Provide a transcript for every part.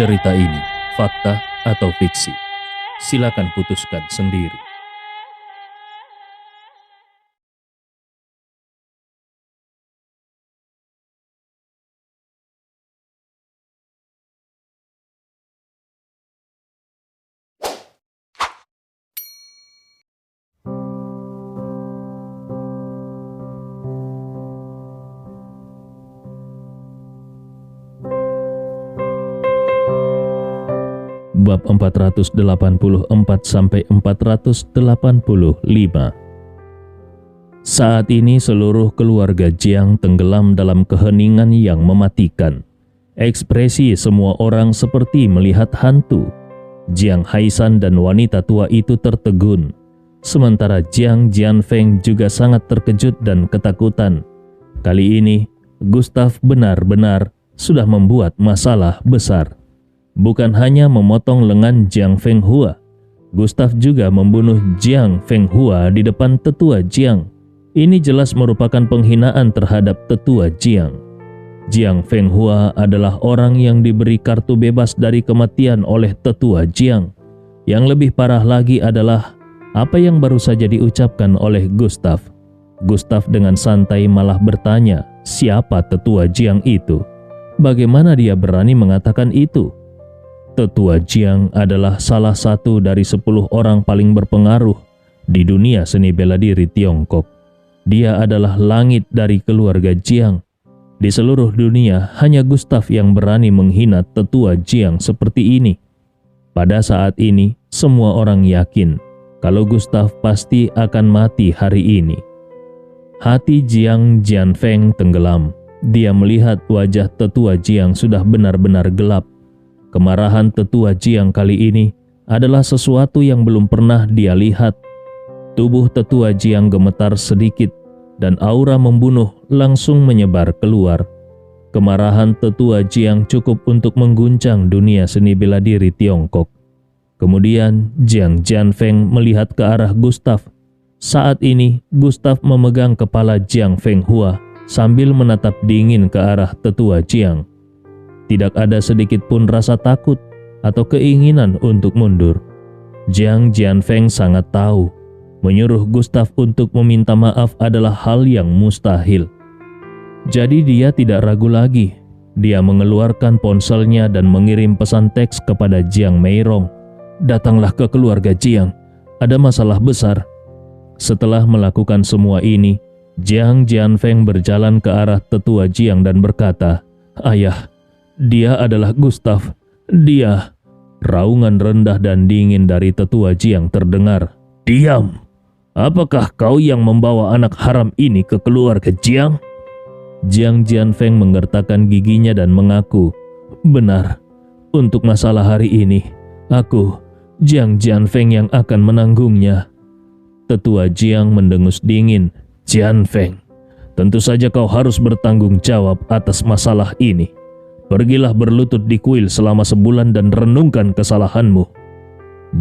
Cerita ini fakta atau fiksi? Silakan putuskan sendiri. Bab 484-485. Saat ini seluruh keluarga Jiang tenggelam dalam keheningan yang mematikan. Ekspresi semua orang seperti melihat hantu. Jiang Haishan dan wanita tua itu tertegun. Sementara Jiang Jianfeng juga sangat terkejut dan ketakutan. Kali ini, Gustav benar-benar sudah membuat masalah besar. Bukan hanya memotong lengan Jiang Fenghua, Gustav juga membunuh Jiang Fenghua di depan tetua Jiang. Ini jelas merupakan penghinaan terhadap tetua Jiang. Jiang Fenghua adalah orang yang diberi kartu bebas dari kematian oleh tetua Jiang. Yang lebih parah lagi adalah apa yang baru saja diucapkan oleh Gustav. Gustav dengan santai malah bertanya, siapa tetua Jiang itu? Bagaimana dia berani mengatakan itu? Tetua Jiang adalah salah satu dari 10 orang paling berpengaruh di dunia seni bela diri Tiongkok. Dia adalah langit dari keluarga Jiang. Di seluruh dunia, hanya Gustav yang berani menghina tetua Jiang seperti ini. Pada saat ini, semua orang yakin kalau Gustav pasti akan mati hari ini. Hati Jiang Jianfeng tenggelam. Dia melihat wajah tetua Jiang sudah benar-benar gelap. Kemarahan tetua Jiang kali ini adalah sesuatu yang belum pernah dia lihat. Tubuh tetua Jiang gemetar sedikit dan aura membunuh langsung menyebar keluar. Kemarahan tetua Jiang cukup untuk mengguncang dunia seni bela diri Tiongkok. Kemudian Jiang Jianfeng melihat ke arah Gustav. Saat ini Gustav memegang kepala Jiang Fenghua sambil menatap dingin ke arah tetua Jiang. Tidak ada sedikit pun rasa takut atau keinginan untuk mundur. Jiang Jianfeng sangat tahu, menyuruh Gustav untuk meminta maaf adalah hal yang mustahil. Jadi dia tidak ragu lagi. Dia mengeluarkan ponselnya dan mengirim pesan teks kepada Jiang Meirong. Datanglah ke keluarga Jiang, ada masalah besar. Setelah melakukan semua ini, Jiang Jianfeng berjalan ke arah tetua Jiang dan berkata, "Ayah, dia adalah Gustav. Dia." Raungan rendah dan dingin dari tetua Jiang terdengar. "Diam! Apakah kau yang membawa anak haram ini ke keluarga Jiang?" Jiang Jianfeng menggertakkan giginya dan mengaku, "Benar. Untuk masalah hari ini, aku, Jiang Jianfeng yang akan menanggungnya." Tetua Jiang mendengus dingin. "Jianfeng, tentu saja kau harus bertanggung jawab atas masalah ini. Pergilah berlutut di kuil selama sebulan dan renungkan kesalahanmu."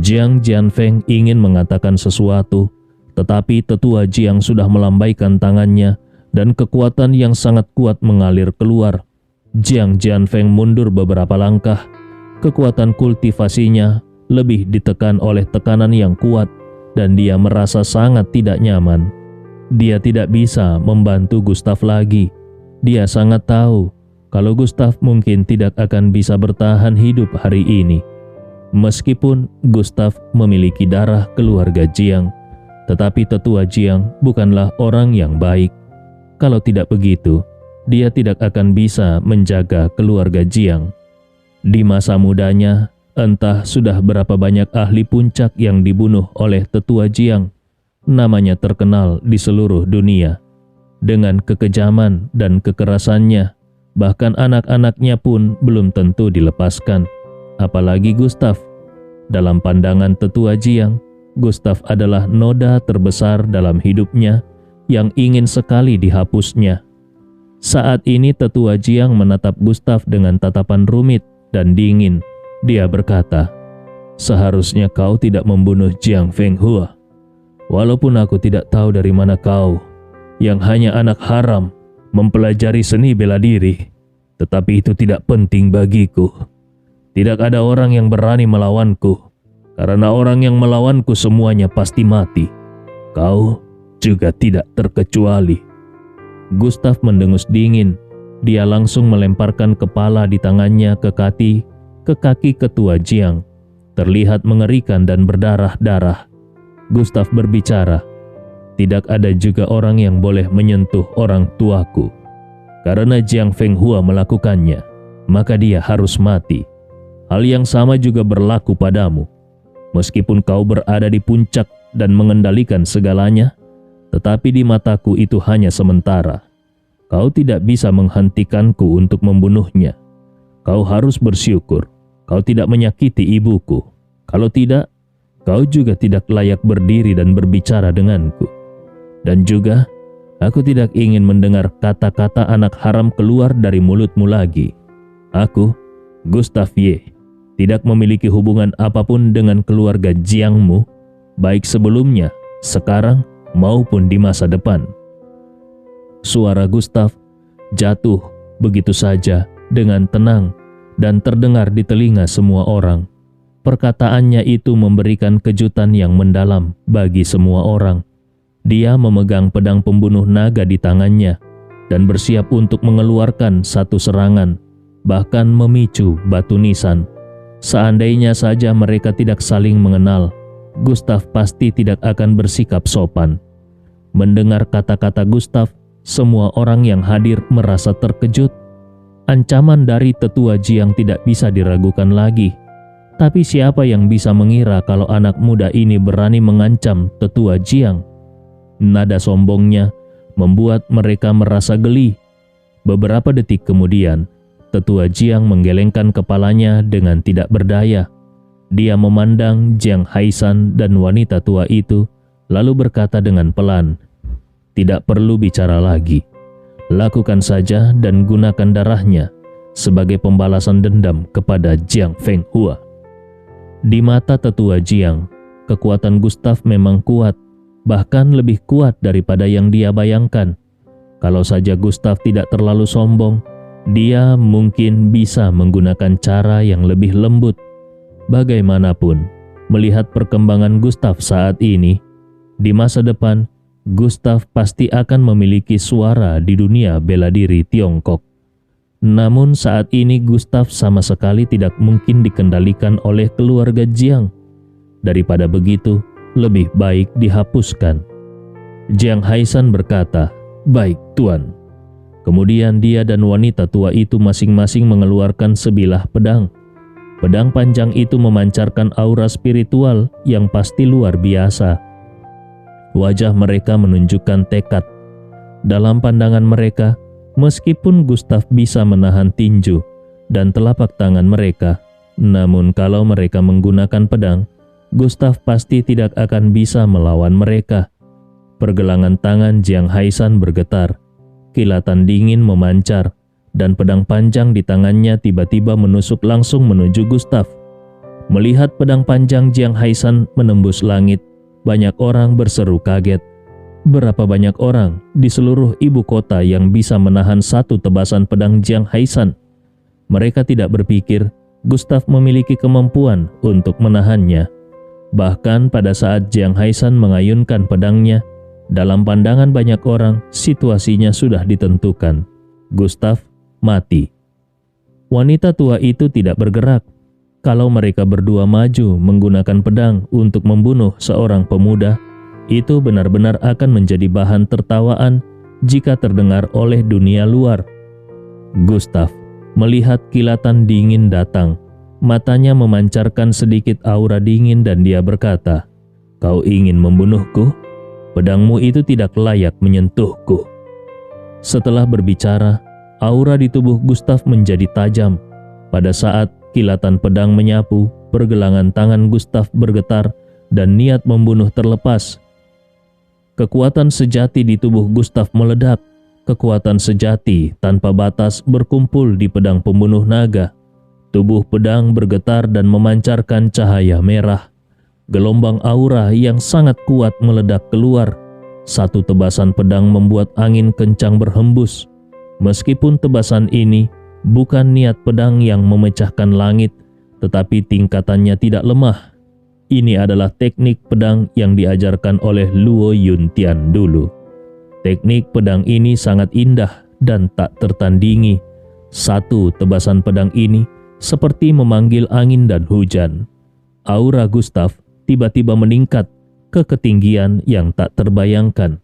Jiang Jianfeng ingin mengatakan sesuatu, tetapi tetua Jiang sudah melambaikan tangannya dan kekuatan yang sangat kuat mengalir keluar. Jiang Jianfeng mundur beberapa langkah. Kekuatan kultivasinya lebih ditekan oleh tekanan yang kuat dan dia merasa sangat tidak nyaman. Dia tidak bisa membantu Gustav lagi. Dia sangat tahu kalau Gustav mungkin tidak akan bisa bertahan hidup hari ini. Meskipun Gustav memiliki darah keluarga Jiang, tetapi tetua Jiang bukanlah orang yang baik. Kalau tidak begitu, dia tidak akan bisa menjaga keluarga Jiang. Di masa mudanya, entah sudah berapa banyak ahli puncak yang dibunuh oleh tetua Jiang. Namanya terkenal di seluruh dunia. Dengan kekejaman dan kekerasannya, bahkan anak-anaknya pun belum tentu dilepaskan, apalagi Gustav. Dalam pandangan tetua Jiang, Gustav adalah noda terbesar dalam hidupnya yang ingin sekali dihapusnya. Saat ini tetua Jiang menatap Gustav dengan tatapan rumit dan dingin. Dia berkata, "Seharusnya kau tidak membunuh Jiang Fenghua. Walaupun aku tidak tahu dari mana kau, yang hanya anak haram, mempelajari seni bela diri, tetapi itu tidak penting bagiku. Tidak ada orang yang berani melawanku, karena orang yang melawanku semuanya pasti mati. Kau juga tidak terkecuali." Gustav mendengus dingin. Dia langsung melemparkan kepala di tangannya ke kaki ketua Jiang. Terlihat mengerikan dan berdarah-darah. Gustav berbicara, "Tidak ada juga orang yang boleh menyentuh orang tuaku. Karena Jiang Fenghua melakukannya, maka dia harus mati. Hal yang sama juga berlaku padamu. Meskipun kau berada di puncak dan mengendalikan segalanya, tetapi di mataku itu hanya sementara. Kau tidak bisa menghentikanku untuk membunuhnya. Kau harus bersyukur kau tidak menyakiti ibuku. Kalau tidak, kau juga tidak layak berdiri dan berbicara denganku. Dan juga, aku tidak ingin mendengar kata-kata anak haram keluar dari mulutmu lagi. Aku, Gustav Ye, tidak memiliki hubungan apapun dengan keluarga Jiangmu, baik sebelumnya, sekarang, maupun di masa depan." Suara Gustav jatuh begitu saja dengan tenang dan terdengar di telinga semua orang. Perkataannya itu memberikan kejutan yang mendalam bagi semua orang. Dia memegang pedang pembunuh naga di tangannya dan bersiap untuk mengeluarkan satu serangan, bahkan memicu batu nisan. Seandainya saja mereka tidak saling mengenal, Gustav pasti tidak akan bersikap sopan. Mendengar kata-kata Gustav, semua orang yang hadir merasa terkejut. Ancaman dari tetua Jiang tidak bisa diragukan lagi. Tapi siapa yang bisa mengira kalau anak muda ini berani mengancam tetua Jiang? Nada sombongnya membuat mereka merasa geli. Beberapa detik kemudian, tetua Jiang menggelengkan kepalanya dengan tidak berdaya. Dia memandang Jiang Haishan dan wanita tua itu, lalu berkata dengan pelan, "Tidak perlu bicara lagi. Lakukan saja dan gunakan darahnya sebagai pembalasan dendam kepada Jiang Fenghua." Di mata tetua Jiang, kekuatan Gustav memang kuat, bahkan lebih kuat daripada yang dia bayangkan. Kalau saja Gustav tidak terlalu sombong, dia mungkin bisa menggunakan cara yang lebih lembut. Bagaimanapun, melihat perkembangan Gustav saat ini, di masa depan, Gustav pasti akan memiliki suara di dunia bela diri Tiongkok. Namun saat ini Gustav sama sekali tidak mungkin dikendalikan oleh keluarga Jiang. Daripada begitu, lebih baik dihapuskan. Jiang Haishan berkata, "Baik, Tuan." Kemudian dia dan wanita tua itu masing-masing mengeluarkan sebilah pedang. Pedang panjang itu memancarkan aura spiritual yang pasti luar biasa. Wajah mereka menunjukkan tekad. Dalam pandangan mereka, meskipun Gustav bisa menahan tinju dan telapak tangan mereka, namun kalau mereka menggunakan pedang, Gustav pasti tidak akan bisa melawan mereka. Pergelangan tangan Jiang Haishan bergetar. Kilatan dingin memancar, dan pedang panjang di tangannya tiba-tiba menusuk langsung menuju Gustav. Melihat pedang panjang Jiang Haishan menembus langit, banyak orang berseru kaget. Berapa banyak orang di seluruh ibu kota yang bisa menahan satu tebasan pedang Jiang Haishan? Mereka tidak berpikir Gustav memiliki kemampuan untuk menahannya. Bahkan pada saat Jiang Haishan mengayunkan pedangnya, dalam pandangan banyak orang, situasinya sudah ditentukan. Gustav mati. Wanita tua itu tidak bergerak. Kalau mereka berdua maju menggunakan pedang untuk membunuh seorang pemuda, itu benar-benar akan menjadi bahan tertawaan jika terdengar oleh dunia luar. Gustav melihat kilatan dingin datang. Matanya memancarkan sedikit aura dingin dan dia berkata, "Kau ingin membunuhku? Pedangmu itu tidak layak menyentuhku." Setelah berbicara, aura di tubuh Gustav menjadi tajam. Pada saat kilatan pedang menyapu, pergelangan tangan Gustav bergetar dan niat membunuh terlepas. Kekuatan sejati di tubuh Gustav meledak. Kekuatan sejati tanpa batas berkumpul di pedang pembunuh naga. Tubuh pedang bergetar dan memancarkan cahaya merah. Gelombang aura yang sangat kuat meledak keluar. Satu tebasan pedang membuat angin kencang berhembus. Meskipun tebasan ini bukan niat pedang yang memecahkan langit, tetapi tingkatannya tidak lemah. Ini adalah teknik pedang yang diajarkan oleh Luo Yuntian dulu. Teknik pedang ini sangat indah dan tak tertandingi. Satu tebasan pedang ini seperti memanggil angin dan hujan. Aura Gustav tiba-tiba meningkat ke ketinggian yang tak terbayangkan.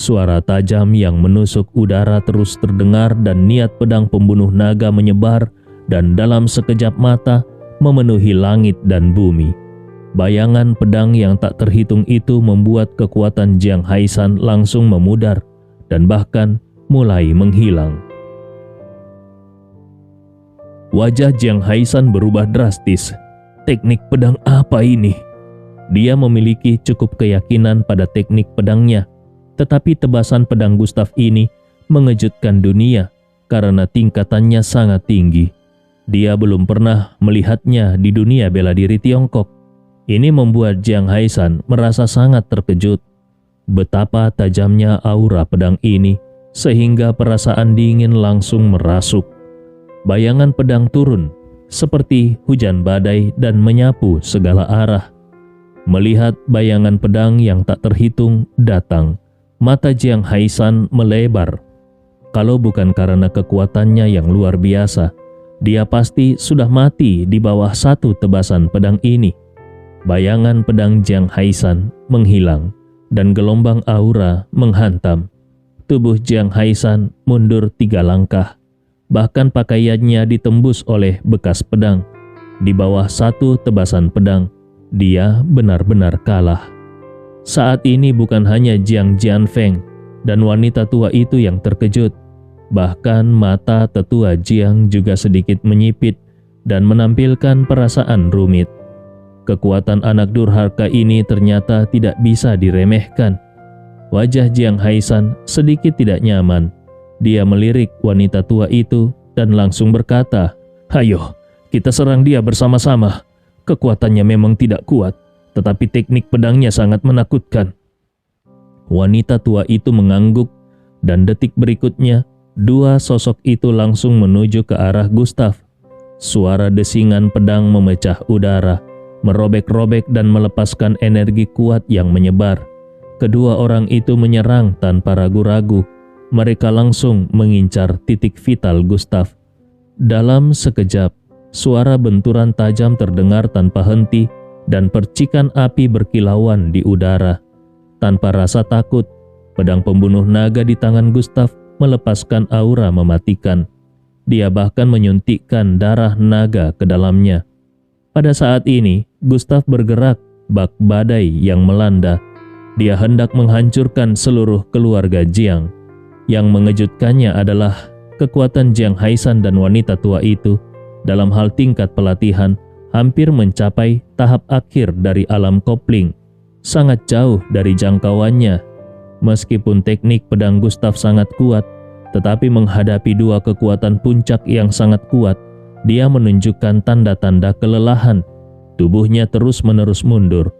Suara tajam yang menusuk udara terus terdengar dan niat pedang pembunuh naga menyebar dan dalam sekejap mata memenuhi langit dan bumi. Bayangan pedang yang tak terhitung itu membuat kekuatan Jiang Haishan langsung memudar dan bahkan mulai menghilang. Wajah Jiang Haishan berubah drastis. Teknik pedang apa ini? Dia memiliki cukup keyakinan pada teknik pedangnya, tetapi tebasan pedang Gustav ini mengejutkan dunia karena tingkatannya sangat tinggi. Dia belum pernah melihatnya di dunia bela diri Tiongkok. Ini membuat Jiang Haishan merasa sangat terkejut. Betapa tajamnya aura pedang ini sehingga perasaan dingin langsung merasuk. Bayangan pedang turun seperti hujan badai dan menyapu segala arah. Melihat bayangan pedang yang tak terhitung datang, mata Jiang Haishan melebar. Kalau bukan karena kekuatannya yang luar biasa, dia pasti sudah mati di bawah satu tebasan pedang ini. Bayangan pedang Jiang Haishan menghilang dan gelombang aura menghantam. Tubuh Jiang Haishan mundur 3 langkah. Bahkan pakaiannya ditembus oleh bekas pedang. Di bawah satu tebasan pedang, dia benar-benar kalah. Saat ini bukan hanya Jiang Jianfeng dan wanita tua itu yang terkejut. Bahkan mata tetua Jiang juga sedikit menyipit dan menampilkan perasaan rumit. Kekuatan anak durhaka ini ternyata tidak bisa diremehkan. Wajah Jiang Haishan sedikit tidak nyaman. Dia melirik wanita tua itu dan langsung berkata, "Ayo, kita serang dia bersama-sama. Kekuatannya memang tidak kuat, tetapi teknik pedangnya sangat menakutkan." Wanita tua itu mengangguk dan detik berikutnya, dua sosok itu langsung menuju ke arah Gustav. Suara desingan pedang memecah udara, merobek-robek dan melepaskan energi kuat yang menyebar. Kedua orang itu menyerang tanpa ragu-ragu. Mereka langsung mengincar titik vital Gustav. Dalam sekejap, suara benturan tajam terdengar tanpa henti dan percikan api berkilauan di udara. Tanpa rasa takut, pedang pembunuh naga di tangan Gustav melepaskan aura mematikan. Dia bahkan menyuntikkan darah naga ke dalamnya. Pada saat ini, Gustav bergerak bak badai yang melanda. Dia hendak menghancurkan seluruh keluarga Jiang. Yang mengejutkannya adalah kekuatan Jiang Haishan dan wanita tua itu dalam hal tingkat pelatihan hampir mencapai tahap akhir dari alam kopling, sangat jauh dari jangkauannya. Meskipun teknik pedang Gustav sangat kuat, tetapi menghadapi dua kekuatan puncak yang sangat kuat, dia menunjukkan tanda-tanda kelelahan. Tubuhnya terus-menerus mundur.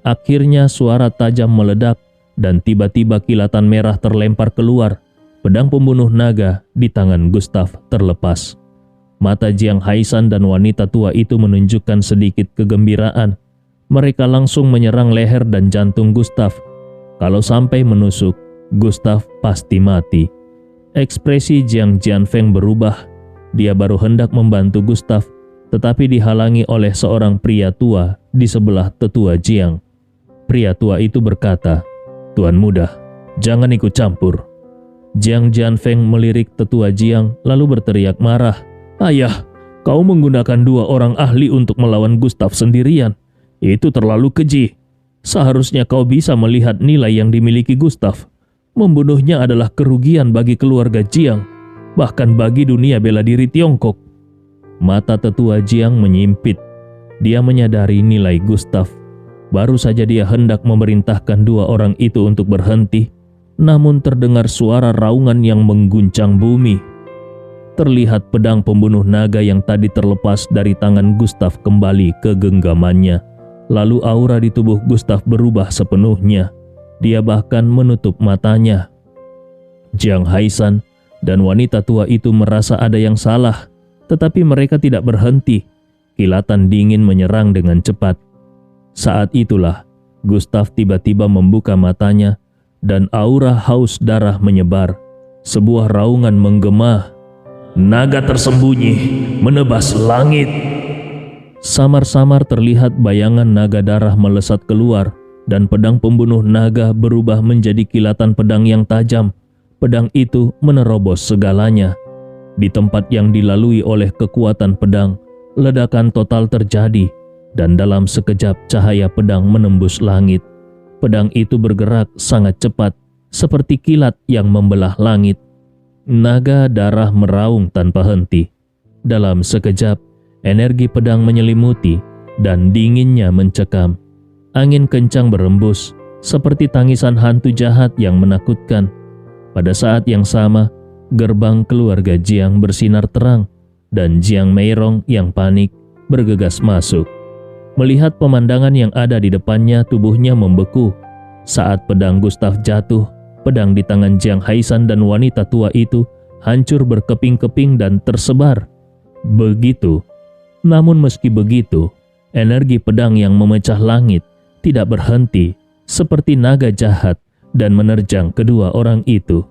Akhirnya suara tajam meledak dan tiba-tiba kilatan merah terlempar keluar. Pedang pembunuh naga di tangan Gustav terlepas. Mata Jiang Haishan dan wanita tua itu menunjukkan sedikit kegembiraan. Mereka langsung menyerang leher dan jantung Gustav. Kalau sampai menusuk, Gustav pasti mati. Ekspresi Jiang Jianfeng berubah. Dia baru hendak membantu Gustav, tetapi dihalangi oleh seorang pria tua di sebelah tetua Jiang. Pria tua itu berkata, "Tuan muda, jangan ikut campur." Jiang Jianfeng melirik tetua Jiang lalu berteriak marah, "Ayah, kau menggunakan dua orang ahli untuk melawan Gustav sendirian. Itu terlalu keji. Seharusnya kau bisa melihat nilai yang dimiliki Gustav. Membunuhnya adalah kerugian bagi keluarga Jiang, bahkan bagi dunia bela diri Tiongkok." Mata tetua Jiang menyimpit. Dia menyadari nilai Gustav. Baru saja dia hendak memerintahkan dua orang itu untuk berhenti, namun terdengar suara raungan yang mengguncang bumi. Terlihat pedang pembunuh naga yang tadi terlepas dari tangan Gustav kembali ke genggamannya. Lalu aura di tubuh Gustav berubah sepenuhnya. Dia bahkan menutup matanya. Jiang Haishan dan wanita tua itu merasa ada yang salah, tetapi mereka tidak berhenti. kilatan dingin menyerang dengan cepat. Saat itulah Gustaf tiba-tiba membuka matanya dan aura haus darah menyebar. Sebuah raungan menggema. Naga tersembunyi menebas langit. Samar-samar terlihat bayangan naga darah melesat keluar dan pedang pembunuh naga berubah menjadi kilatan pedang yang tajam. Pedang itu menerobos segalanya. Di tempat yang dilalui oleh kekuatan pedang, ledakan total terjadi dan dalam sekejap cahaya pedang menembus langit. Pedang itu bergerak sangat cepat seperti kilat yang membelah langit. Naga darah meraung tanpa henti. Dalam sekejap, energi pedang menyelimuti dan dinginnya mencekam. Angin kencang berembus seperti tangisan hantu jahat yang menakutkan. Pada saat yang sama, gerbang keluarga Jiang bersinar terang dan Jiang Meirong yang panik bergegas masuk. Melihat pemandangan yang ada di depannya, tubuhnya membeku. Saat pedang Gustaf jatuh, pedang di tangan Jiang Haisan dan wanita tua itu hancur berkeping-keping dan tersebar. Begitu. Namun meski begitu, energi pedang yang memecah langit tidak berhenti seperti naga jahat dan menerjang kedua orang itu.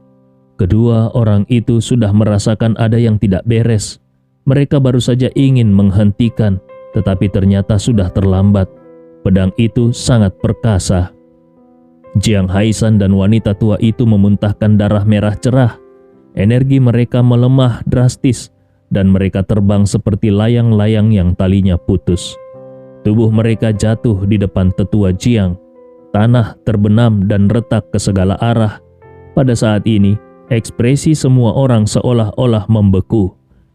Kedua orang itu sudah merasakan ada yang tidak beres. Mereka baru saja ingin menghentikan, tetapi ternyata sudah terlambat. Pedang itu sangat perkasa. Jiang Haisan dan wanita tua itu memuntahkan darah merah cerah. Energi mereka melemah drastis dan mereka terbang seperti layang-layang yang talinya putus. Tubuh mereka jatuh di depan tetua Jiang. Tanah terbenam dan retak ke segala arah. Pada saat ini, ekspresi semua orang seolah-olah membeku.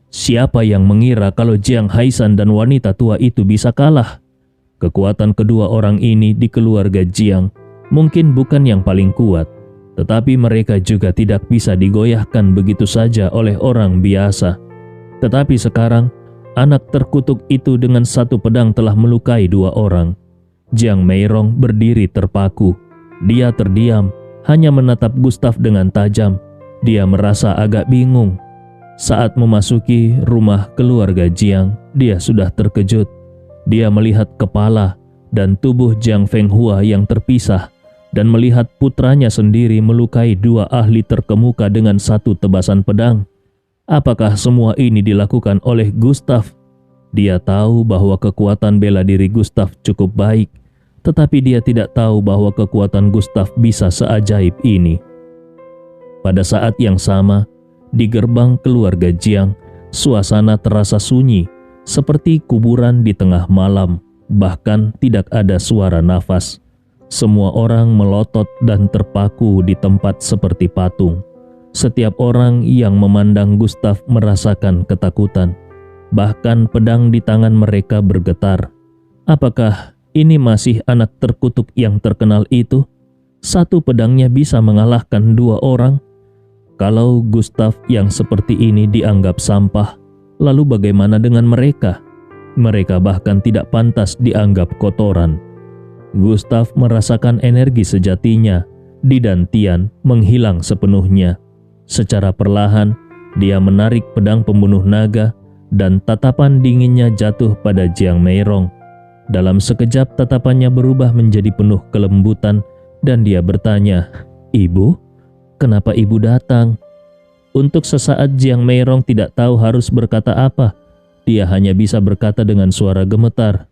Siapa yang mengira kalau Jiang Haisan dan wanita tua itu bisa kalah? Kekuatan kedua orang ini di keluarga Jiang mungkin bukan yang paling kuat, tetapi mereka juga tidak bisa digoyahkan begitu saja oleh orang biasa. Tetapi sekarang, anak terkutuk itu dengan satu pedang telah melukai dua orang. Jiang Meirong berdiri terpaku. Dia terdiam, hanya menatap Gustaf dengan tajam. Dia merasa agak bingung. Saat memasuki rumah keluarga Jiang, dia sudah terkejut. Dia melihat kepala dan tubuh Jiang Fenghua yang terpisah dan melihat putranya sendiri melukai dua ahli terkemuka dengan satu tebasan pedang. Apakah semua ini dilakukan oleh Gustaf? Dia tahu bahwa kekuatan bela diri Gustaf cukup baik, tetapi dia tidak tahu bahwa kekuatan Gustaf bisa seajaib ini. Pada saat yang sama, di gerbang keluarga Jiang, suasana terasa sunyi, seperti kuburan di tengah malam, bahkan tidak ada suara nafas. Semua orang melotot dan terpaku di tempat seperti patung. Setiap orang yang memandang Gustaf merasakan ketakutan. Bahkan pedang di tangan mereka bergetar. Apakah ini masih anak terkutuk yang terkenal itu? Satu pedangnya bisa mengalahkan dua orang. Kalau Gustaf yang seperti ini dianggap sampah, lalu bagaimana dengan mereka? Mereka bahkan tidak pantas dianggap kotoran. Gustaf merasakan energi sejatinya di dantian menghilang sepenuhnya. Secara perlahan, dia menarik pedang pembunuh naga dan tatapan dinginnya jatuh pada Jiang Meirong. Dalam sekejap tatapannya berubah menjadi penuh kelembutan dan dia bertanya, "Ibu, kenapa ibu datang?" Untuk sesaat Jiang Meirong tidak tahu harus berkata apa. Dia hanya bisa berkata dengan suara gemetar,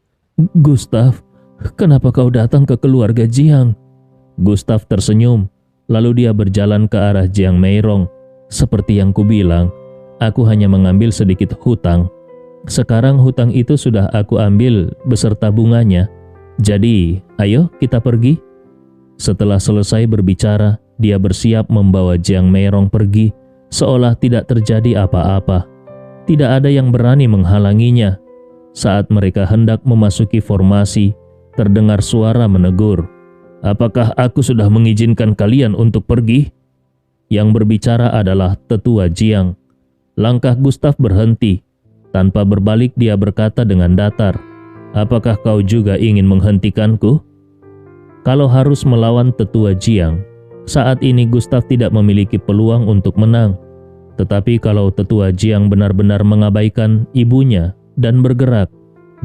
"Gustaf, kenapa kau datang ke keluarga Jiang?" Gustaf tersenyum. Lalu dia berjalan ke arah Jiang Meirong. "Seperti yang kubilang, aku hanya mengambil sedikit hutang. Sekarang hutang itu sudah aku ambil beserta bunganya. Jadi, ayo kita pergi." Setelah selesai berbicara, dia bersiap membawa Jiang Meirong pergi, seolah tidak terjadi apa-apa. Tidak ada yang berani menghalanginya. Saat mereka hendak memasuki formasi, terdengar suara menegur, "Apakah aku sudah mengizinkan kalian untuk pergi?" Yang berbicara adalah tetua Jiang. Langkah Gustaf berhenti. Tanpa berbalik dia berkata dengan datar, "Apakah kau juga ingin menghentikanku?" Kalau harus melawan tetua Jiang, saat ini Gustaf tidak memiliki peluang untuk menang. Tetapi kalau tetua Jiang benar-benar mengabaikan ibunya dan bergerak,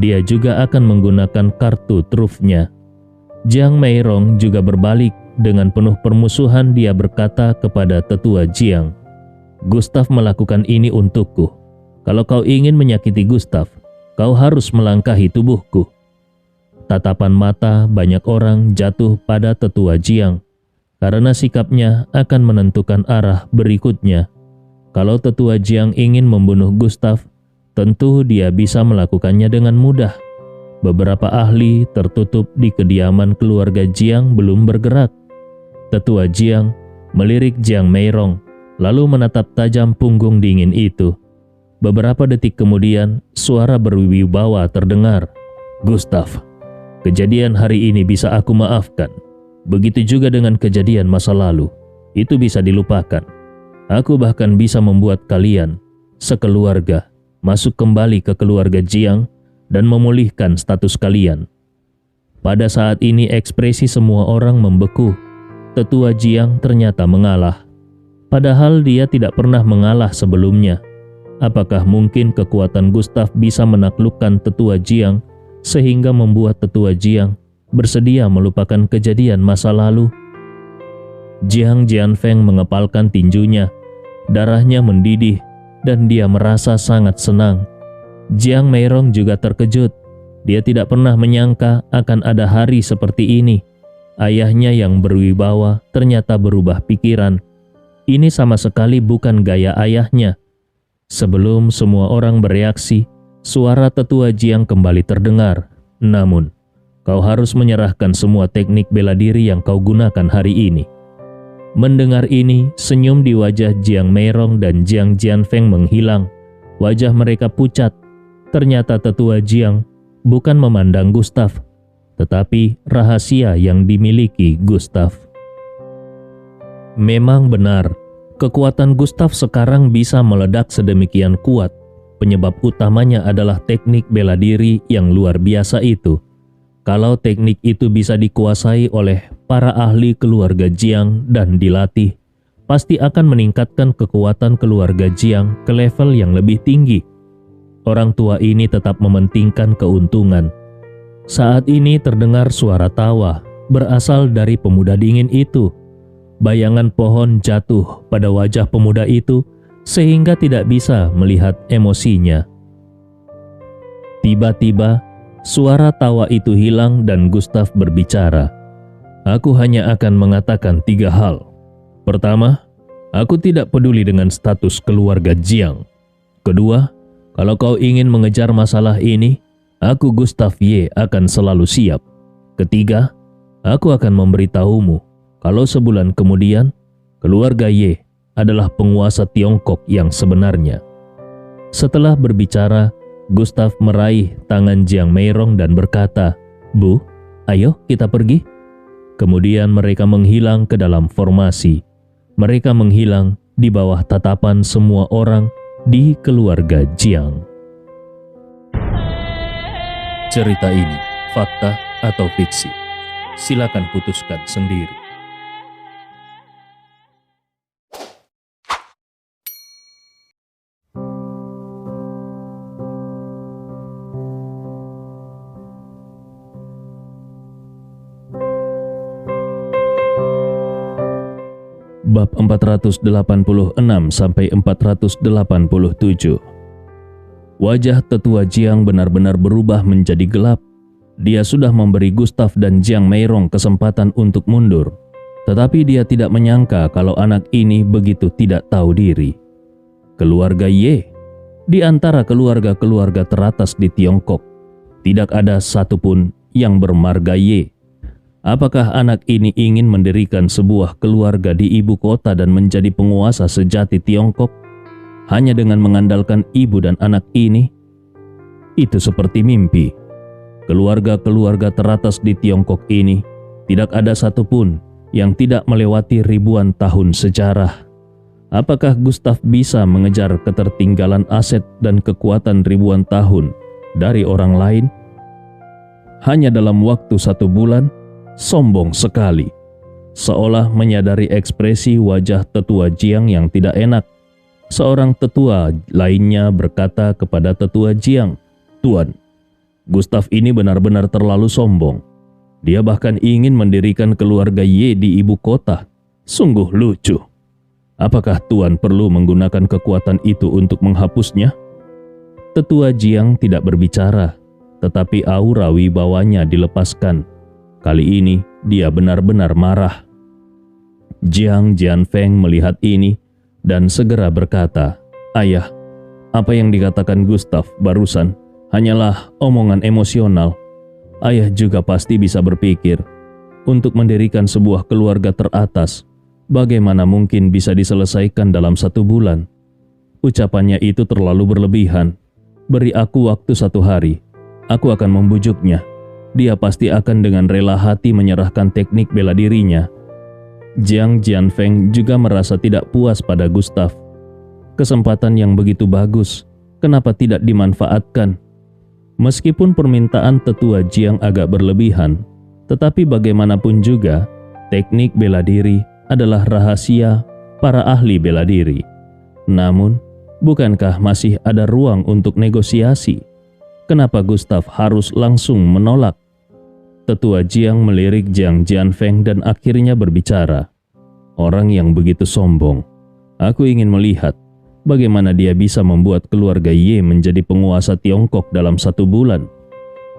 dia juga akan menggunakan kartu trufnya. Jiang Meirong juga berbalik. Dengan penuh permusuhan dia berkata kepada tetua Jiang, "Gustav melakukan ini untukku. Kalau kau ingin menyakiti Gustav, kau harus melangkahi tubuhku." Tatapan mata banyak orang jatuh pada tetua Jiang, karena sikapnya akan menentukan arah berikutnya. Kalau tetua Jiang ingin membunuh Gustav, tentu dia bisa melakukannya dengan mudah. Beberapa ahli tertutup di kediaman keluarga Jiang belum bergerak. Tetua Jiang melirik Jiang Meirong, lalu menatap tajam punggung dingin itu. Beberapa detik kemudian, suara berwibawa terdengar. "Gustav, kejadian hari ini bisa aku maafkan. Begitu juga dengan kejadian masa lalu. Itu bisa dilupakan. Aku bahkan bisa membuat kalian, sekeluarga, masuk kembali ke keluarga Jiang dan memulihkan status kalian." Pada saat ini ekspresi semua orang membeku. Tetua Jiang ternyata mengalah. Padahal dia tidak pernah mengalah sebelumnya. Apakah mungkin kekuatan Gustav bisa menaklukkan tetua Jiang sehingga membuat tetua Jiang bersedia melupakan kejadian masa lalu? Jiang Jianfeng mengepalkan tinjunya. Darahnya mendidih dan dia merasa sangat senang. Jiang Meirong juga terkejut. Dia tidak pernah menyangka akan ada hari seperti ini. Ayahnya yang berwibawa ternyata berubah pikiran. Ini sama sekali bukan gaya ayahnya. Sebelum semua orang bereaksi, suara tetua Jiang kembali terdengar. "Namun, kau harus menyerahkan semua teknik bela diri yang kau gunakan hari ini." Mendengar ini, senyum di wajah Jiang Meirong dan Jiang Jianfeng menghilang. Wajah mereka pucat. Ternyata tetua Jiang bukan memandang Gustav, tetapi rahasia yang dimiliki Gustav. Memang benar, kekuatan Gustav sekarang bisa meledak sedemikian kuat. Penyebab utamanya adalah teknik bela diri yang luar biasa itu. Kalau teknik itu bisa dikuasai oleh para ahli keluarga Jiang dan dilatih, pasti akan meningkatkan kekuatan keluarga Jiang ke level yang lebih tinggi. Orang tua ini tetap mementingkan keuntungan. Saat ini terdengar suara tawa berasal dari pemuda dingin itu. Bayangan pohon jatuh pada wajah pemuda itu sehingga tidak bisa melihat emosinya. Tiba-tiba, suara tawa itu hilang dan Gustav berbicara. "Aku hanya akan mengatakan 3 hal. Pertama, aku tidak peduli dengan status keluarga Jiang. Kedua, kalau kau ingin mengejar masalah ini, aku Gustav Ye akan selalu siap. Ketiga, aku akan memberitahumu kalau sebulan kemudian keluarga Ye adalah penguasa Tiongkok yang sebenarnya." Setelah berbicara, Gustav meraih tangan Jiang Meirong dan berkata, "Bu, ayo kita pergi." Kemudian mereka menghilang ke dalam formasi. Mereka menghilang di bawah tatapan semua orang di keluarga Jiang. Cerita ini fakta atau fiksi? Silakan putuskan sendiri. Bab 486 sampai 487. Wajah tetua Jiang benar-benar berubah menjadi gelap. Dia sudah memberi Gustav dan Jiang Meirong kesempatan untuk mundur, tetapi dia tidak menyangka kalau anak ini begitu tidak tahu diri. Keluarga Ye, di antara keluarga-keluarga teratas di Tiongkok, tidak ada satupun yang bermarga Ye. Apakah anak ini ingin mendirikan sebuah keluarga di ibu kota dan menjadi penguasa sejati Tiongkok hanya dengan mengandalkan ibu dan anak ini? Itu seperti mimpi. Keluarga-keluarga teratas di Tiongkok ini tidak ada satupun yang tidak melewati ribuan tahun sejarah. Apakah Gustav bisa mengejar ketertinggalan aset dan kekuatan ribuan tahun dari orang lain? Hanya dalam waktu 1 bulan? Sombong sekali. Seolah menyadari ekspresi wajah tetua Jiang yang tidak enak, seorang tetua lainnya berkata kepada tetua Jiang, "Tuan, Gustav ini benar-benar terlalu sombong. Dia bahkan ingin mendirikan keluarga Ye di ibu kota. Sungguh lucu. Apakah Tuan perlu menggunakan kekuatan itu untuk menghapusnya? Tetua Jiang tidak berbicara, tetapi aura wibawanya dilepaskan. Kali ini dia benar-benar marah. Jiang Jianfeng melihat ini dan segera berkata, "Ayah, apa yang dikatakan Gustav barusan hanyalah omongan emosional. Ayah juga pasti bisa berpikir, untuk mendirikan sebuah keluarga teratas, bagaimana mungkin bisa diselesaikan dalam 1 bulan? Ucapannya itu terlalu berlebihan. Beri aku waktu 1 hari, aku akan membujuknya. Dia pasti akan dengan rela hati menyerahkan teknik bela dirinya." Jiang Jianfeng juga merasa tidak puas pada Gustav. Kesempatan yang begitu bagus, kenapa tidak dimanfaatkan? Meskipun permintaan tetua Jiang agak berlebihan, tetapi bagaimanapun juga, teknik bela diri adalah rahasia para ahli bela diri. Namun, bukankah masih ada ruang untuk negosiasi? Kenapa Gustav harus langsung menolak? Tetua Jiang melirik Jiang Jianfeng dan akhirnya berbicara. "Orang yang begitu sombong, aku ingin melihat bagaimana dia bisa membuat keluarga Ye menjadi penguasa Tiongkok dalam 1 bulan.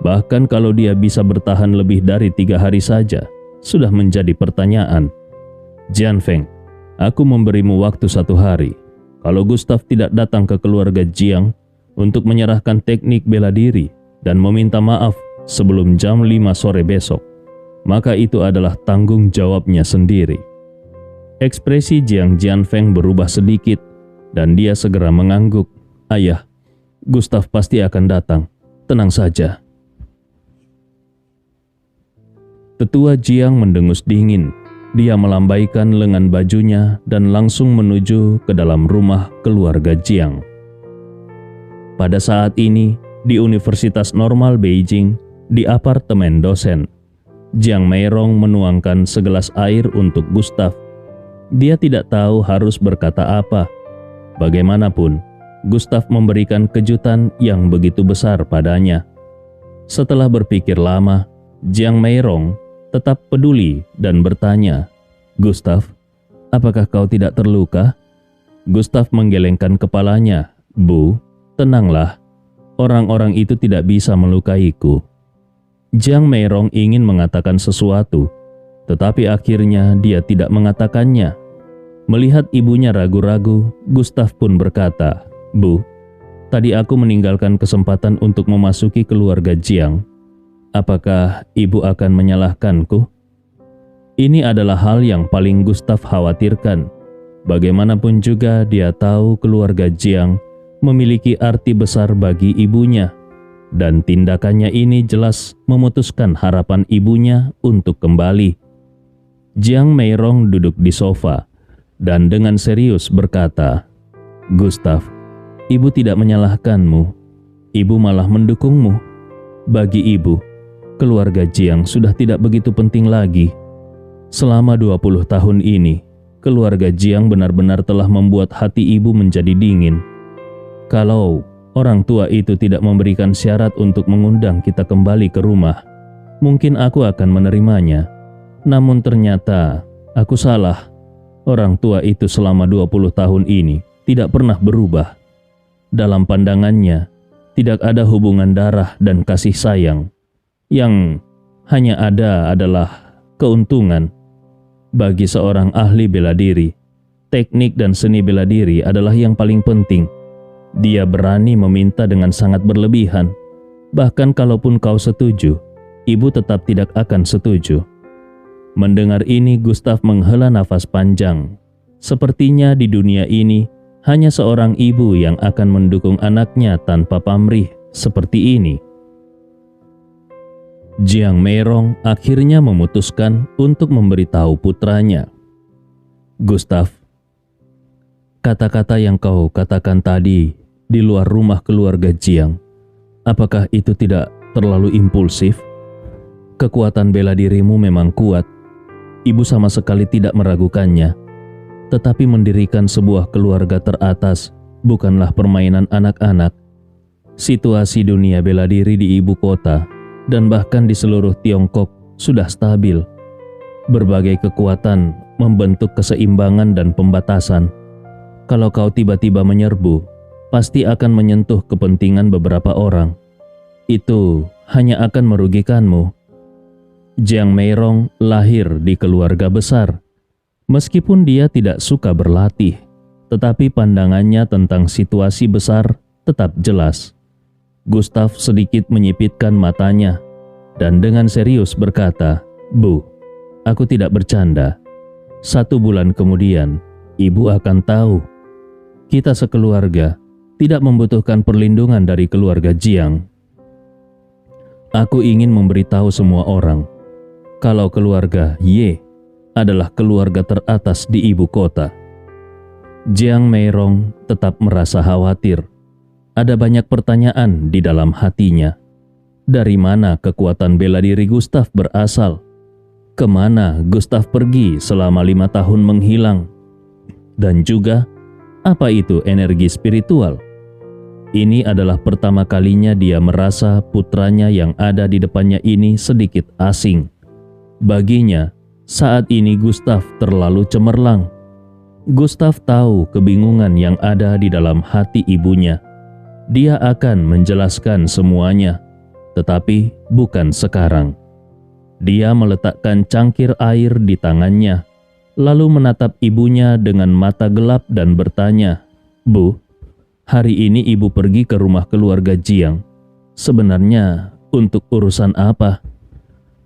Bahkan kalau dia bisa bertahan lebih dari 3 hari saja, sudah menjadi pertanyaan. Jianfeng, aku memberimu waktu 1 hari. Kalau Gustav tidak datang ke keluarga Jiang untuk menyerahkan teknik bela diri dan meminta maaf sebelum jam 5 sore besok, maka itu adalah tanggung jawabnya sendiri." Ekspresi Jiang Jianfeng berubah sedikit dan dia segera mengangguk. "Ayah, Gustav pasti akan datang. Tenang saja." Tetua Jiang mendengus dingin. Dia melambaikan lengan bajunya dan langsung menuju ke dalam rumah keluarga Jiang. Pada saat ini, di Universitas Normal Beijing, di apartemen dosen, Jiang Meirong menuangkan segelas air untuk Gustav. Dia tidak tahu harus berkata apa. Bagaimanapun, Gustav memberikan kejutan yang begitu besar padanya. Setelah berpikir lama, Jiang Meirong tetap peduli dan bertanya, "Gustav, apakah kau tidak terluka?" Gustav menggelengkan kepalanya. "Bu, tenanglah. Orang-orang itu tidak bisa melukaiku." Jiang Meirong ingin mengatakan sesuatu, tetapi akhirnya dia tidak mengatakannya. Melihat ibunya ragu-ragu, Gustav pun berkata, "Bu, tadi aku meninggalkan kesempatan untuk memasuki keluarga Jiang. Apakah ibu akan menyalahkanku?" Ini adalah hal yang paling Gustav khawatirkan. Bagaimanapun juga dia tahu keluarga Jiang memiliki arti besar bagi ibunya, dan tindakannya ini jelas memutuskan harapan ibunya untuk kembali. Jiang Meirong duduk di sofa dan dengan serius berkata, "Gustav, ibu tidak menyalahkanmu. Ibu malah mendukungmu. Bagi ibu, keluarga Jiang sudah tidak begitu penting lagi. Selama 20 tahun ini, keluarga Jiang benar-benar telah membuat hati ibu menjadi dingin. Kalau orang tua itu tidak memberikan syarat untuk mengundang kita kembali ke rumah, mungkin aku akan menerimanya. Namun ternyata aku salah. Orang tua itu selama 20 tahun ini tidak pernah berubah. Dalam pandangannya, tidak ada hubungan darah dan kasih sayang. Yang hanya ada adalah keuntungan. Bagi seorang ahli bela diri, teknik dan seni bela diri adalah yang paling penting. Dia berani meminta dengan sangat berlebihan. Bahkan kalaupun kau setuju, ibu tetap tidak akan setuju." Mendengar ini, Gustav menghela nafas panjang. Sepertinya di dunia ini, hanya seorang ibu yang akan mendukung anaknya tanpa pamrih seperti ini. Jiang Meirong akhirnya memutuskan untuk memberitahu putranya, "Gustav, kata-kata yang kau katakan tadi di luar rumah keluarga Jiang, apakah itu tidak terlalu impulsif? Kekuatan bela dirimu memang kuat. Ibu sama sekali tidak meragukannya. Tetapi mendirikan sebuah keluarga teratas bukanlah permainan anak-anak. Situasi dunia bela diri di ibu kota dan bahkan di seluruh Tiongkok sudah stabil. Berbagai kekuatan membentuk keseimbangan dan pembatasan. Kalau kau tiba-tiba menyerbu, pasti akan menyentuh kepentingan beberapa orang. Itu hanya akan merugikanmu. Jiang Meirong lahir di keluarga besar. Meskipun dia tidak suka berlatih, tetapi pandangannya tentang situasi besar tetap jelas. Gustav sedikit menyipitkan matanya dan dengan serius berkata, "Bu, aku tidak bercanda. 1 bulan kemudian, ibu akan tahu. Kita sekeluarga tidak membutuhkan perlindungan dari keluarga Jiang. Aku ingin memberitahu semua orang kalau keluarga Ye adalah keluarga teratas di ibu kota." Jiang Meirong tetap merasa khawatir. Ada banyak pertanyaan di dalam hatinya. Dari mana kekuatan bela diri Gustav berasal? Kemana Gustav pergi selama 5 tahun menghilang? Dan juga, apa itu energi spiritual? Ini adalah pertama kalinya dia merasa putranya yang ada di depannya ini sedikit asing. Baginya, saat ini Gustav terlalu cemerlang. Gustav tahu kebingungan yang ada di dalam hati ibunya. Dia akan menjelaskan semuanya, tetapi bukan sekarang. Dia meletakkan cangkir air di tangannya, lalu menatap ibunya dengan mata gelap dan bertanya, "Bu, hari ini ibu pergi ke rumah keluarga Jiang. Sebenarnya untuk urusan apa?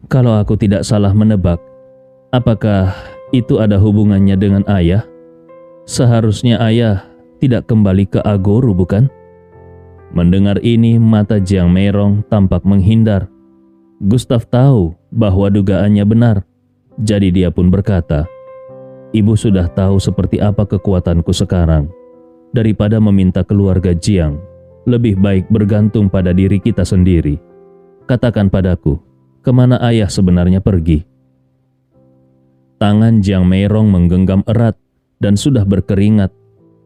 Kalau aku tidak salah menebak, apakah itu ada hubungannya dengan ayah? Seharusnya ayah tidak kembali ke Agoru, bukan?" Mendengar ini, mata Jiang Meirong tampak menghindar. Gustav tahu bahwa dugaannya benar, jadi dia pun berkata, "Ibu sudah tahu seperti apa kekuatanku sekarang. Daripada meminta keluarga Jiang, lebih baik bergantung pada diri kita sendiri. Katakan padaku, kemana ayah sebenarnya pergi?" Tangan Jiang Meirong menggenggam erat dan sudah berkeringat.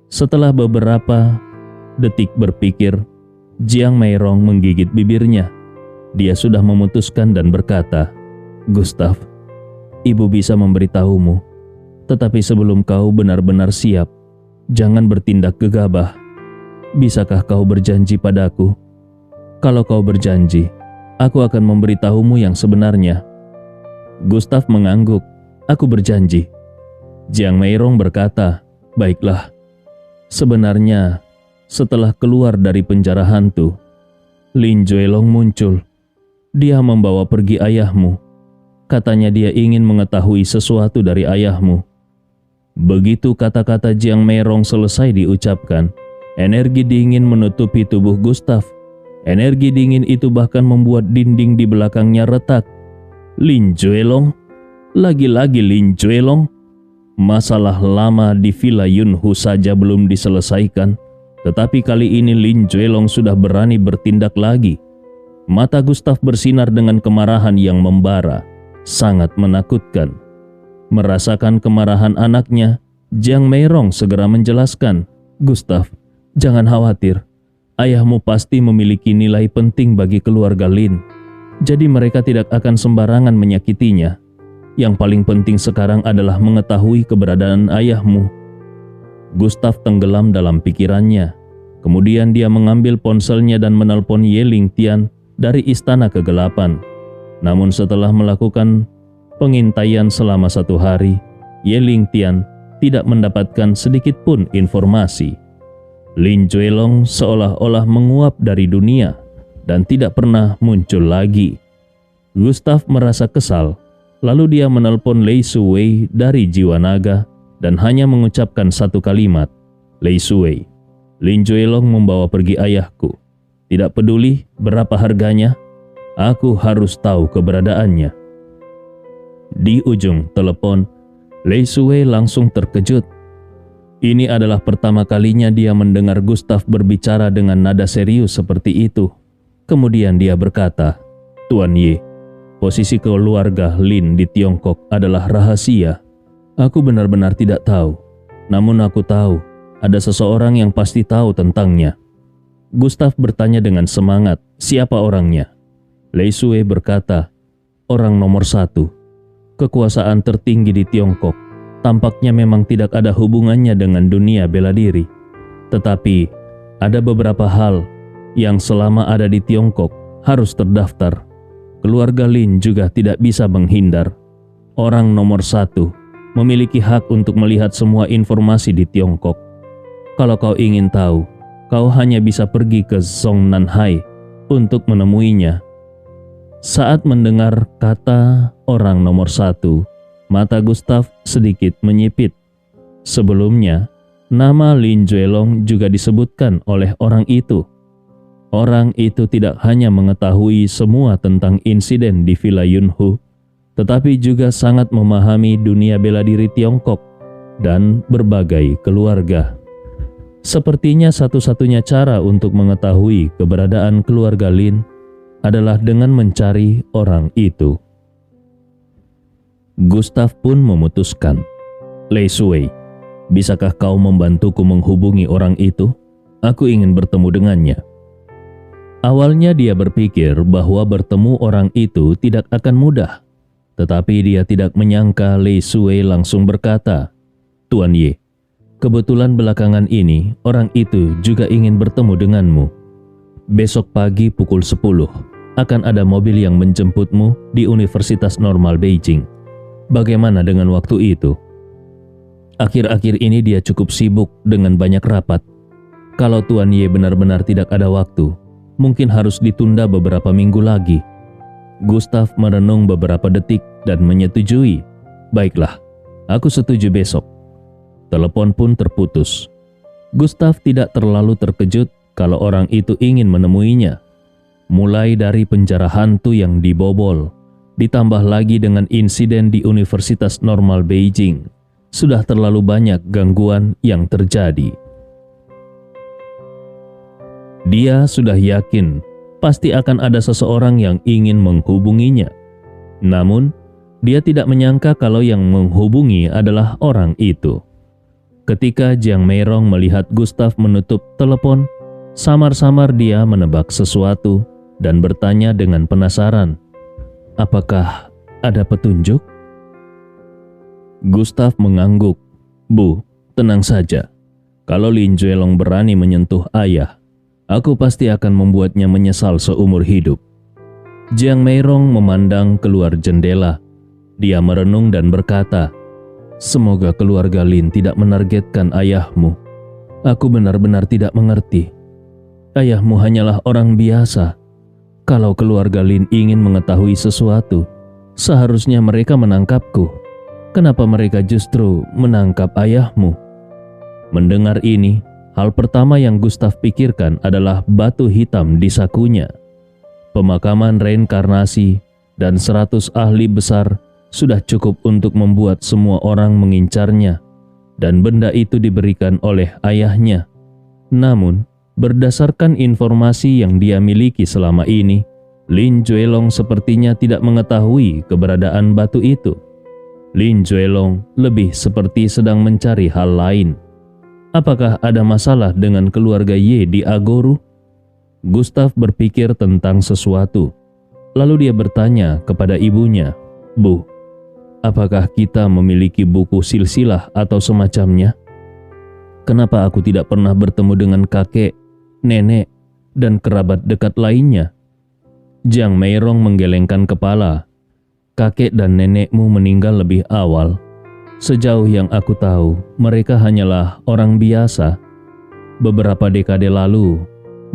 Setelah beberapa detik berpikir, Jiang Meirong menggigit bibirnya. Dia sudah memutuskan dan berkata, "Gustav, ibu bisa memberitahumu, tetapi sebelum kau benar-benar siap, jangan bertindak gegabah. Bisakah kau berjanji padaku? Kalau kau berjanji, aku akan memberitahumu yang sebenarnya." Gustav mengangguk. "Aku berjanji." Jiang Meirong berkata, "Baiklah. Sebenarnya, setelah keluar dari penjara hantu, Lin Juelong muncul. Dia membawa pergi ayahmu. Katanya dia ingin mengetahui sesuatu dari ayahmu." Begitu kata-kata Jiang Meirong selesai diucapkan, energi dingin menutupi tubuh Gustav. Energi dingin itu bahkan membuat dinding di belakangnya retak. Lin Juelong? Lagi-lagi Lin Juelong? Masalah lama di Villa Yunhu saja belum diselesaikan, tetapi kali ini Lin Juelong sudah berani bertindak lagi. Mata Gustav bersinar dengan kemarahan yang membara, sangat menakutkan. Merasakan kemarahan anaknya, Jiang Meirong segera menjelaskan, "Gustav, jangan khawatir. Ayahmu pasti memiliki nilai penting bagi keluarga Lin, jadi mereka tidak akan sembarangan menyakitinya. Yang paling penting sekarang adalah mengetahui keberadaan ayahmu." Gustav tenggelam dalam pikirannya. Kemudian dia mengambil ponselnya dan menelpon Ye Lingtian dari Istana Kegelapan. Namun setelah melakukan pengintaian selama 1 hari, Ye Lingtian tidak mendapatkan sedikit pun informasi. Lin Juelong seolah-olah menguap dari dunia dan tidak pernah muncul lagi. Gustav merasa kesal, lalu dia menelpon Lei Suwei dari Jiwa Naga dan hanya mengucapkan 1 kalimat, "Lei Suwei, Lin Juelong membawa pergi ayahku. Tidak peduli berapa harganya, aku harus tahu keberadaannya." Di ujung telepon, Lei Suwei langsung terkejut. Ini adalah pertama kalinya dia mendengar Gustav berbicara dengan nada serius seperti itu. Kemudian dia berkata, "Tuan Ye, posisi keluarga Lin di Tiongkok adalah rahasia. Aku benar-benar tidak tahu. Namun aku tahu ada seseorang yang pasti tahu tentangnya." Gustav bertanya dengan semangat, siapa orangnya? Lei Sui berkata, orang nomor 1. Kekuasaan tertinggi di Tiongkok. Tampaknya memang tidak ada hubungannya dengan dunia bela diri. Tetapi, ada beberapa hal yang selama ada di Tiongkok harus terdaftar. Keluarga Lin juga tidak bisa menghindar. Orang nomor 1 memiliki hak untuk melihat semua informasi di Tiongkok. Kalau kau ingin tahu, kau hanya bisa pergi ke Zongnanhai untuk menemuinya. Saat mendengar kata orang nomor 1, mata Gustav sedikit menyipit. Sebelumnya, nama Lin Juelong juga disebutkan oleh orang itu. Orang itu tidak hanya mengetahui semua tentang insiden di Villa Yunhu, tetapi juga sangat memahami dunia bela diri Tiongkok dan berbagai keluarga. Sepertinya satu-satunya cara untuk mengetahui keberadaan keluarga Lin adalah dengan mencari orang itu. Gustav pun memutuskan, Lei Sui, bisakah kau membantuku menghubungi orang itu? Aku ingin bertemu dengannya. Awalnya dia berpikir bahwa bertemu orang itu tidak akan mudah. Tetapi dia tidak menyangka Lei Sui langsung berkata, Tuan Ye, kebetulan belakangan ini orang itu juga ingin bertemu denganmu. Besok pagi pukul 10 akan ada mobil yang menjemputmu di Universitas Normal Beijing. Bagaimana dengan waktu itu? Akhir-akhir ini dia cukup sibuk dengan banyak rapat. Kalau Tuan Ye benar-benar tidak ada waktu, mungkin harus ditunda beberapa minggu lagi. Gustav merenung beberapa detik dan menyetujui. Baiklah, aku setuju besok. Telepon pun terputus. Gustav tidak terlalu terkejut kalau orang itu ingin menemuinya. Mulai dari penjara hantu yang dibobol, ditambah lagi dengan insiden di Universitas Normal Beijing, sudah terlalu banyak gangguan yang terjadi. Dia sudah yakin pasti akan ada seseorang yang ingin menghubunginya. Namun, dia tidak menyangka kalau yang menghubungi adalah orang itu. Ketika Jiang Meirong melihat Gustav menutup telepon, samar-samar dia menebak sesuatu dan bertanya dengan penasaran, apakah ada petunjuk? Gustav mengangguk. Bu, tenang saja. Kalau Lin Juelong berani menyentuh ayah, aku pasti akan membuatnya menyesal seumur hidup. Jiang Meirong memandang keluar jendela. Dia merenung dan berkata, semoga keluarga Lin tidak menargetkan ayahmu. Aku benar-benar tidak mengerti. Ayahmu hanyalah orang biasa. Kalau keluarga Lin ingin mengetahui sesuatu, seharusnya mereka menangkapku. Kenapa mereka justru menangkap ayahmu? Mendengar ini, hal pertama yang Gustav pikirkan adalah batu hitam di sakunya. Pemakaman reinkarnasi dan 100 ahli besar sudah cukup untuk membuat semua orang mengincarnya, dan benda itu diberikan oleh ayahnya. Namun, berdasarkan informasi yang dia miliki selama ini, Lin Juelong sepertinya tidak mengetahui keberadaan batu itu. Lin Juelong lebih seperti sedang mencari hal lain. Apakah ada masalah dengan keluarga Ye di Agoru? Gustav berpikir tentang sesuatu. Lalu dia bertanya kepada ibunya, Bu, apakah kita memiliki buku silsilah atau semacamnya? Kenapa aku tidak pernah bertemu dengan kakek, nenek, dan kerabat dekat lainnya? Jiang Meirong menggelengkan kepala. Kakek dan nenekmu meninggal lebih awal. Sejauh yang aku tahu, mereka hanyalah orang biasa. Beberapa dekade lalu,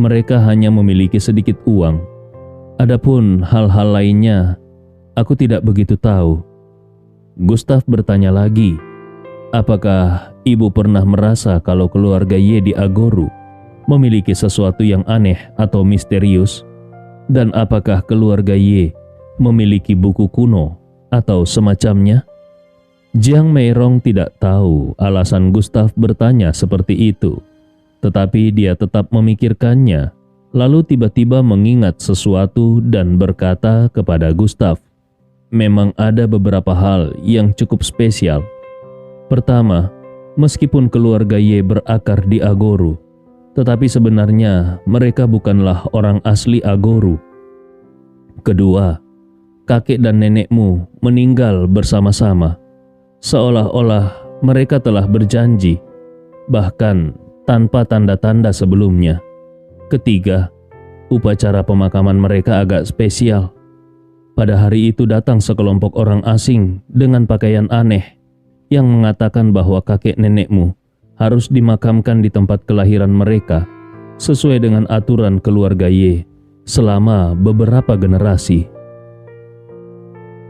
mereka hanya memiliki sedikit uang. Adapun hal-hal lainnya, aku tidak begitu tahu. Gustav bertanya lagi, apakah ibu pernah merasa kalau keluarga Ye di Agoru memiliki sesuatu yang aneh atau misterius? Dan apakah keluarga Ye memiliki buku kuno atau semacamnya? Jiang Meirong tidak tahu alasan Gustav bertanya seperti itu, tetapi dia tetap memikirkannya, lalu tiba-tiba mengingat sesuatu dan berkata kepada Gustav, memang ada beberapa hal yang cukup spesial. Pertama, meskipun keluarga Ye berakar di Agoru, tetapi sebenarnya mereka bukanlah orang asli Agoru. Kedua, kakek dan nenekmu meninggal bersama-sama, seolah-olah mereka telah berjanji, bahkan tanpa tanda-tanda sebelumnya. Ketiga, upacara pemakaman mereka agak spesial. Pada hari itu datang sekelompok orang asing dengan pakaian aneh yang mengatakan bahwa kakek nenekmu harus dimakamkan di tempat kelahiran mereka sesuai dengan aturan keluarga Y selama beberapa generasi.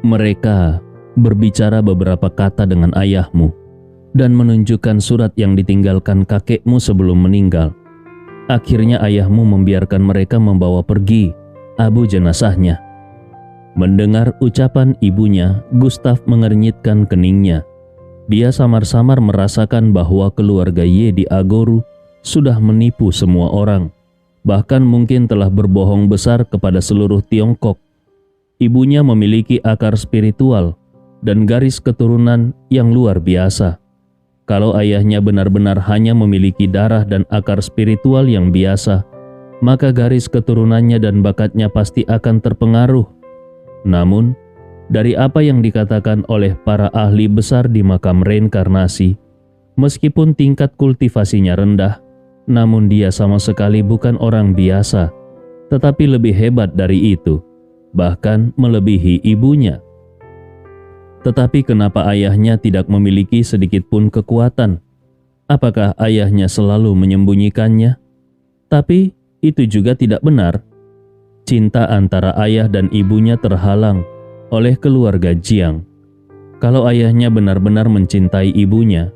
Mereka berbicara beberapa kata dengan ayahmu dan menunjukkan surat yang ditinggalkan kakekmu sebelum meninggal. Akhirnya ayahmu membiarkan mereka membawa pergi abu jenazahnya. Mendengar ucapan ibunya, Gustav mengernyitkan keningnya. Dia samar-samar merasakan bahwa keluarga Y di Agoru sudah menipu semua orang, bahkan mungkin telah berbohong besar kepada seluruh Tiongkok. Ibunya memiliki akar spiritual dan garis keturunan yang luar biasa. Kalau ayahnya benar-benar hanya memiliki darah dan akar spiritual yang biasa, maka garis keturunannya dan bakatnya pasti akan terpengaruh. Namun, dari apa yang dikatakan oleh para ahli besar di makam reinkarnasi, meskipun tingkat kultivasinya rendah, namun dia sama sekali bukan orang biasa, tetapi lebih hebat dari itu, bahkan melebihi ibunya. Tetapi kenapa ayahnya tidak memiliki sedikit pun kekuatan? Apakah ayahnya selalu menyembunyikannya? Tapi itu juga tidak benar. Cinta antara ayah dan ibunya terhalang oleh keluarga Jiang. Kalau ayahnya benar-benar mencintai ibunya,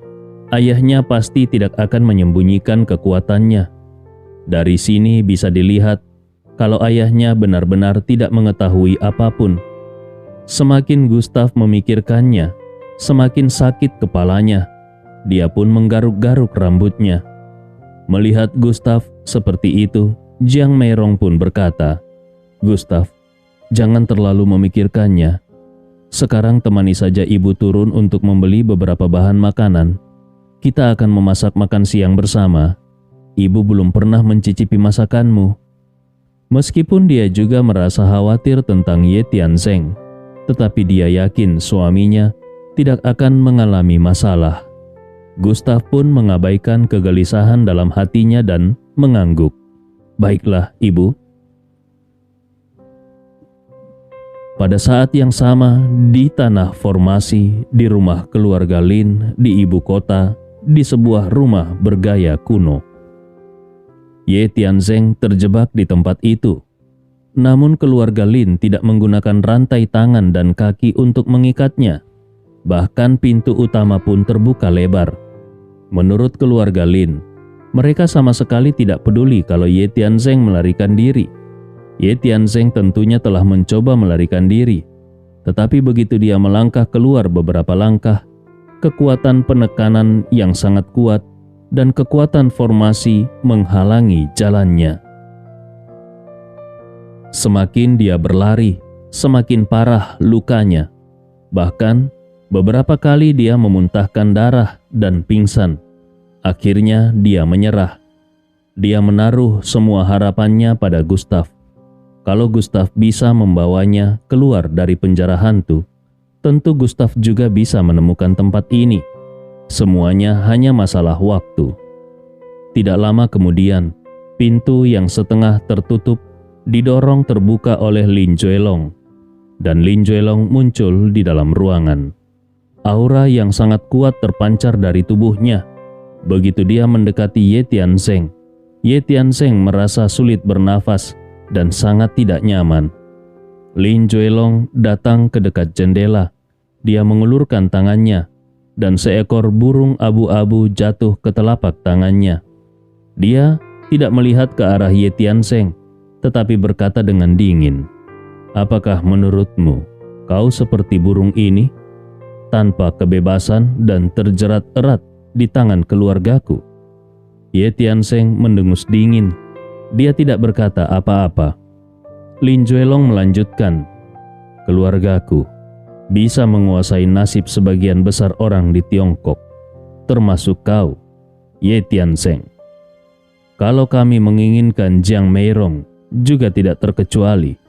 ayahnya pasti tidak akan menyembunyikan kekuatannya. Dari sini bisa dilihat kalau ayahnya benar-benar tidak mengetahui apapun. Semakin Gustav memikirkannya, semakin sakit kepalanya. Dia pun menggaruk-garuk rambutnya. Melihat Gustav seperti itu, Jiang Meirong pun berkata, "Gustav, jangan terlalu memikirkannya. Sekarang temani saja ibu turun untuk membeli beberapa bahan makanan. Kita akan memasak makan siang bersama. Ibu belum pernah mencicipi masakanmu." Meskipun dia juga merasa khawatir tentang Ye Tianzeng, tetapi dia yakin suaminya tidak akan mengalami masalah. Gustav pun mengabaikan kegelisahan dalam hatinya dan mengangguk. "Baiklah, Ibu." Pada saat yang sama, di tanah formasi, di rumah keluarga Lin di ibu kota, di sebuah rumah bergaya kuno. Ye Tianzeng terjebak di tempat itu. Namun keluarga Lin tidak menggunakan rantai tangan dan kaki untuk mengikatnya. Bahkan pintu utama pun terbuka lebar. Menurut keluarga Lin, mereka sama sekali tidak peduli kalau Ye Tianzeng melarikan diri. Ye Tianzeng tentunya telah mencoba melarikan diri, tetapi begitu dia melangkah keluar beberapa langkah, kekuatan penekanan yang sangat kuat dan kekuatan formasi menghalangi jalannya. Semakin dia berlari, semakin parah lukanya. Bahkan beberapa kali dia memuntahkan darah dan pingsan. Akhirnya dia menyerah. Dia menaruh semua harapannya pada Gustav. Kalau Gustav bisa membawanya keluar dari penjara hantu, tentu Gustav juga bisa menemukan tempat ini. Semuanya hanya masalah waktu. Tidak lama kemudian, pintu yang setengah tertutup didorong terbuka oleh Lin Juelong, dan Lin Juelong muncul di dalam ruangan. Aura yang sangat kuat terpancar dari tubuhnya. Begitu dia mendekati Ye Tianzeng, Ye Tianzeng merasa sulit bernafas dan sangat tidak nyaman. Lin Juelong datang ke dekat jendela. Dia mengulurkan tangannya, dan seekor burung abu-abu jatuh ke telapak tangannya. Dia tidak melihat ke arah Ye Tianzeng, tetapi berkata dengan dingin, "Apakah menurutmu kau seperti burung ini, tanpa kebebasan dan terjerat erat di tangan keluargaku?" Ye Tianzeng mendengus dingin. Dia tidak berkata apa-apa. Lin Juelong melanjutkan, "Keluargaku bisa menguasai nasib sebagian besar orang di Tiongkok, termasuk kau, Ye Tianzeng. Kalau kami menginginkan Jiang Meirong juga tidak terkecuali.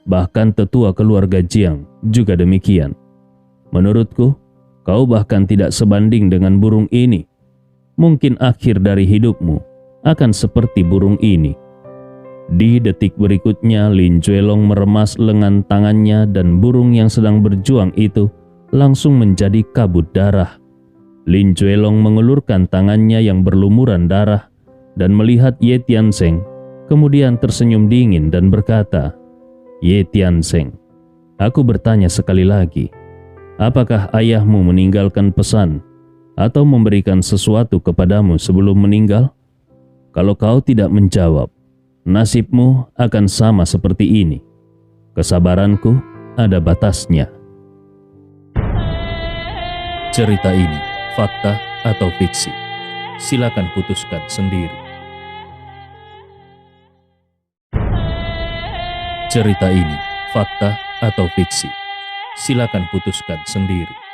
Bahkan tetua keluarga Jiang juga demikian. Menurutku, kau bahkan tidak sebanding dengan burung ini. Mungkin akhir dari hidupmu akan seperti burung ini. Di detik berikutnya, Lin Juelong meremas lengan tangannya dan burung yang sedang berjuang itu langsung menjadi kabut darah. Lin Juelong mengulurkan tangannya yang berlumuran darah dan melihat Ye Tianzeng, kemudian tersenyum dingin dan berkata, "Ye Tianzeng, aku bertanya sekali lagi, apakah ayahmu meninggalkan pesan atau memberikan sesuatu kepadamu sebelum meninggal? Kalau kau tidak menjawab, nasibmu akan sama seperti ini. Kesabaranku ada batasnya." Cerita ini fakta atau fiksi? Silakan putuskan sendiri. Cerita ini fakta atau fiksi? Silakan putuskan sendiri.